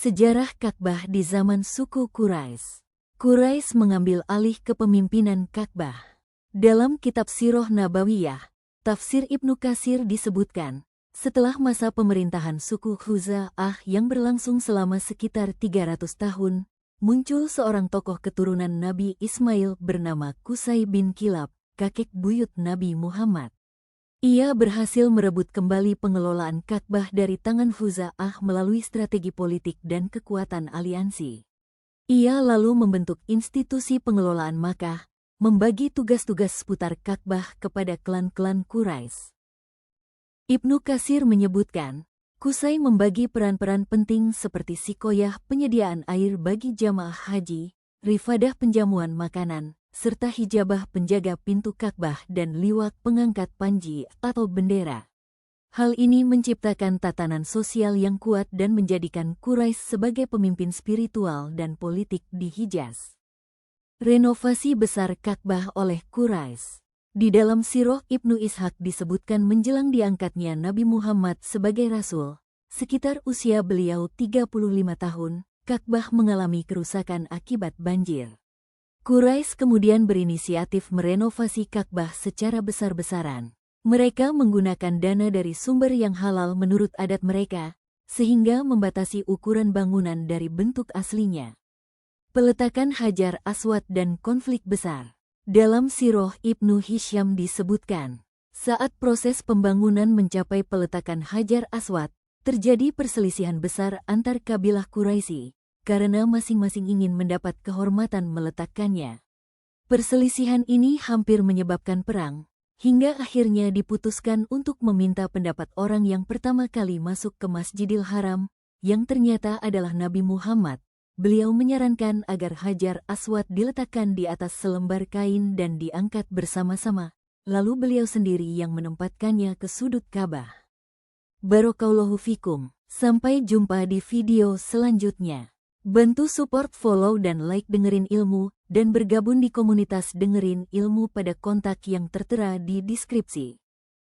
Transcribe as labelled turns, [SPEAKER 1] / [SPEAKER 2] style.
[SPEAKER 1] Sejarah Ka'bah di zaman suku Quraisy. Quraisy mengambil alih kepemimpinan Ka'bah. Dalam kitab Sirah Nabawiyah, tafsir Ibnu Katsir disebutkan, setelah masa pemerintahan suku Khuza'ah yang berlangsung selama sekitar 300 tahun, muncul seorang tokoh keturunan Nabi Ismail bernama Qusay bin Kilab, kakek buyut Nabi Muhammad. Ia berhasil merebut kembali pengelolaan Ka'bah dari tangan Khuza'ah melalui strategi politik dan kekuatan aliansi. Ia lalu membentuk institusi pengelolaan Makkah, membagi tugas-tugas seputar Ka'bah kepada klan-klan Quraisy. Ibnu Katsir menyebutkan, Qusay membagi peran-peran penting seperti sikoyah penyediaan air bagi jamaah haji, rifadah penjamuan makanan, serta hijabah penjaga pintu Ka'bah dan liwak pengangkat panji atau bendera. Hal ini menciptakan tatanan sosial yang kuat dan menjadikan Quraisy sebagai pemimpin spiritual dan politik di Hijaz. Renovasi besar Ka'bah oleh Quraisy. Di dalam Sirah Ibnu Ishaq disebutkan menjelang diangkatnya Nabi Muhammad sebagai Rasul, sekitar usia beliau 35 tahun, Ka'bah mengalami kerusakan akibat banjir. Quraisy kemudian berinisiatif merenovasi Ka'bah secara besar-besaran. Mereka menggunakan dana dari sumber yang halal menurut adat mereka, sehingga membatasi ukuran bangunan dari bentuk aslinya. Peletakan Hajar Aswad dan konflik besar. Dalam Sirah Ibnu Hisham disebutkan, saat proses pembangunan mencapai peletakan Hajar Aswad, terjadi perselisihan besar antar kabilah Quraisy, karena masing-masing ingin mendapat kehormatan meletakkannya. Perselisihan ini hampir menyebabkan perang, hingga akhirnya diputuskan untuk meminta pendapat orang yang pertama kali masuk ke Masjidil Haram, yang ternyata adalah Nabi Muhammad. Beliau menyarankan agar Hajar Aswad diletakkan di atas selembar kain dan diangkat bersama-sama, lalu beliau sendiri yang menempatkannya ke sudut Ka'bah. Barakallahu fikum. Sampai jumpa di video selanjutnya. Bantu support, follow, dan like Dengerin Ilmu, dan bergabung di komunitas Dengerin Ilmu pada kontak yang tertera di deskripsi.